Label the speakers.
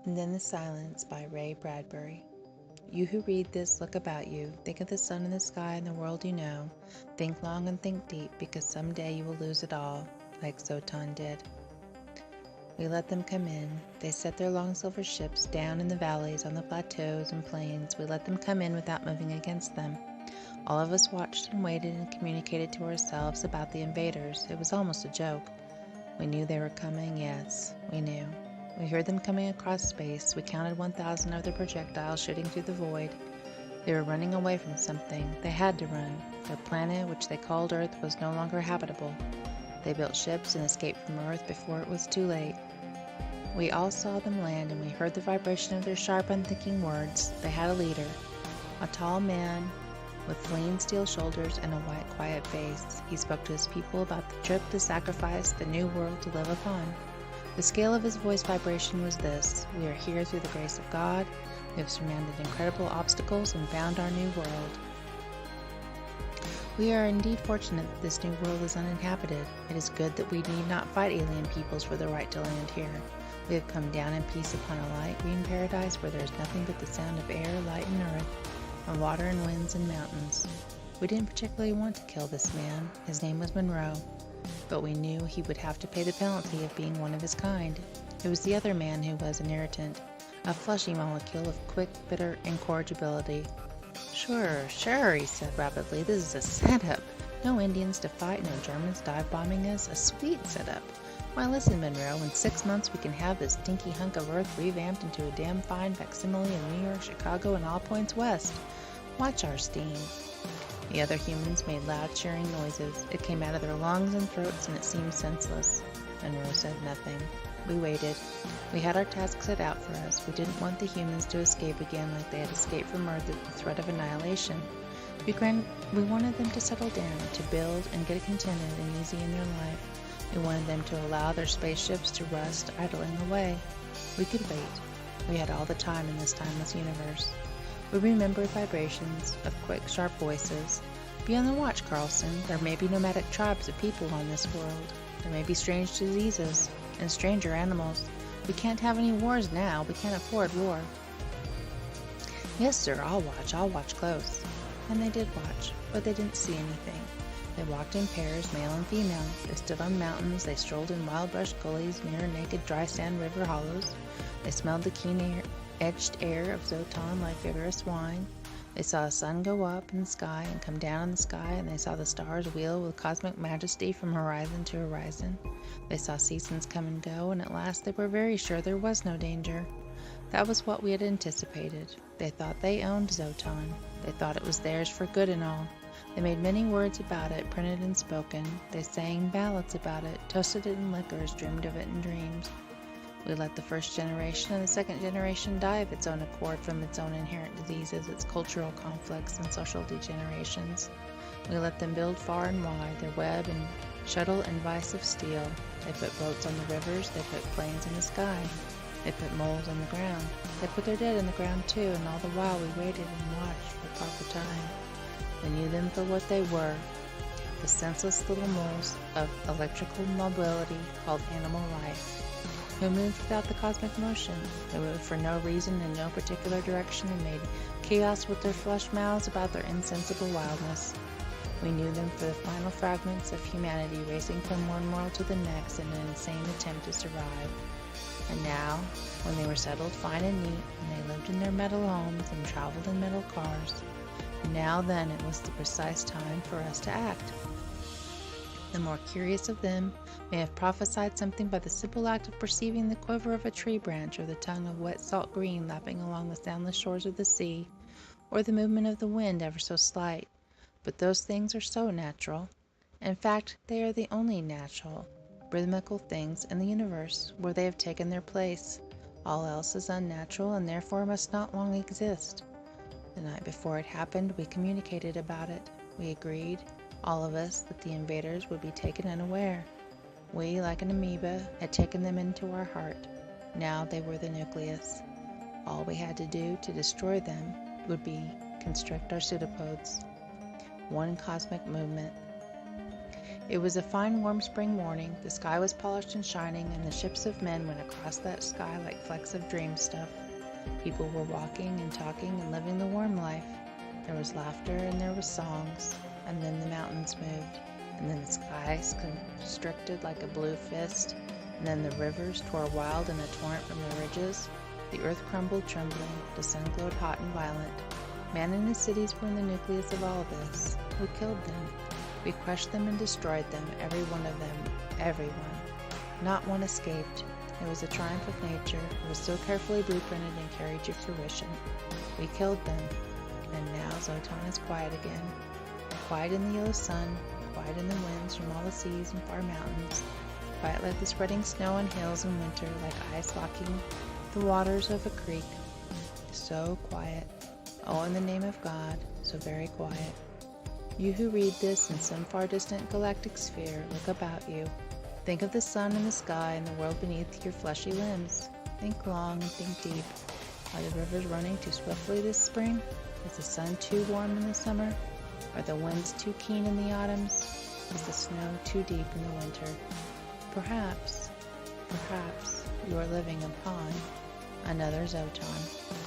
Speaker 1: And then the Silence by Ray Bradbury. You who read this, look about you. Think of the sun and the sky and the world you know. Think long and think deep, because someday you will lose it all, like Zotan did. We let them come in. They set their long silver ships down in the valleys, on the plateaus and plains. We let them come in without moving against them. All of us watched and waited and communicated to ourselves about the invaders. It was almost a joke. We knew they were coming, yes, we knew. We heard them coming across space. We counted 1,000 of their projectiles shooting through the void. They were running away from something. They had to run. Their planet, which they called Earth, was no longer habitable. They built ships and escaped from Earth before it was too late. We all saw them land, and we heard the vibration of their sharp, unthinking words. They had a leader, a tall man with lean steel shoulders and a white, quiet face. He spoke to his people about the trip, the sacrifice, the new world to live upon. The scale of his voice vibration was this: we are here through the grace of God. We have surmounted incredible obstacles and found our new world. We are indeed fortunate that this new world is uninhabited. It is good that we need not fight alien peoples for the right to land here. We have come down in peace upon a light green paradise where there is nothing but the sound of air, light, and earth, and water and winds and mountains. We didn't particularly want to kill this man. His name was Monroe. But we knew he would have to pay the penalty of being one of his kind. It was the other man who was an irritant, a fleshy molecule of quick, bitter incorrigibility. Sure, he said rapidly. This is a setup. No Indians to fight, no Germans dive bombing us. A sweet setup. Why, listen, Monroe, in 6 months we can have this dinky hunk of earth revamped into a damn fine facsimile of New York, Chicago, and all points west. Watch our steam. The other humans made loud cheering noises. It came out of their lungs and throats, and it seemed senseless. Monroe said nothing. We waited. We had our task set out for us. We didn't want the humans to escape again like they had escaped from Earth at the threat of annihilation. We wanted them to settle down, to build and get contented and easy in their life. We wanted them to allow their spaceships to rust, idling away. We could wait. We had all the time in this timeless universe. We remembered vibrations of quick, sharp voices. Be on the watch, Carlson. There may be nomadic tribes of people on this world. There may be strange diseases and stranger animals. We can't have any wars now. We can't afford war. Yes, sir, I'll watch close. And they did watch, but they didn't see anything. They walked in pairs, male and female. They stood on mountains. They strolled in wild brush gullies near naked dry sand river hollows. They smelled the edged air of Zotan like vigorous wine. They saw a sun go up in the sky and come down in the sky, and they saw the stars wheel with cosmic majesty from horizon to horizon. They saw seasons come and go, and at last they were very sure there was no danger. That was what we had anticipated. They thought they owned Zotan. They thought it was theirs for good and all. They made many words about it, printed and spoken. They sang ballads about it, toasted it in liquors, dreamed of it in dreams. We let the first generation and the second generation die of its own accord from its own inherent diseases, its cultural conflicts, and social degenerations. We let them build far and wide, their web and shuttle and vice of steel. They put boats on the rivers, they put planes in the sky. They put moles on the ground. They put their dead in the ground too, and all the while we waited and watched for proper time. We knew them for what they were, the senseless little moles of electrical mobility called animal life, who moved without the cosmic motion. They moved for no reason in no particular direction and made chaos with their flush mouths about their insensible wildness. We knew them for the final fragments of humanity racing from one world to the next in an insane attempt to survive. And now, when they were settled fine and neat, and they lived in their metal homes and traveled in metal cars, now then it was the precise time for us to act. The more curious of them may have prophesied something by the simple act of perceiving the quiver of a tree branch, or the tongue of wet salt green lapping along the soundless shores of the sea, or the movement of the wind ever so slight. But those things are so natural. In fact, they are the only natural, rhythmical things in the universe, where they have taken their place. All else is unnatural, and therefore must not long exist. The night before it happened, we communicated about it. We agreed, all of us, that the invaders would be taken unaware. We, like an amoeba, had taken them into our heart. Now they were the nucleus. All we had to do to destroy them would be constrict our pseudopods. One cosmic movement. It was a fine warm spring morning. The sky was polished and shining, and the ships of men went across that sky like flecks of dream stuff. People were walking and talking and living the warm life. There was laughter and there was songs, and then the mountains moved, and then the skies constricted like a blue fist, and then the rivers tore wild in a torrent from the ridges. The earth crumbled trembling, the sun glowed hot and violent. Man and his cities were in the nucleus of all of this. We killed them. We crushed them and destroyed them, every one of them, everyone. Not one escaped. It was a triumph of nature. It was so carefully blueprinted and carried to fruition. We killed them, and now Zotan is quiet again. Quiet in the yellow sun, quiet in the winds from all the seas and far mountains, quiet like the spreading snow on hills in winter, like ice locking the waters of a creek. So quiet. Oh, in the name of God, so very quiet. You who read this in some far distant galactic sphere, look about you. Think of the sun and the sky and the world beneath your fleshy limbs. Think long and think deep. Are the rivers running too swiftly this spring? Is the sun too warm in the summer? Are the winds too keen in the autumns? Is the snow too deep in the winter? Perhaps you are living upon another Zotan.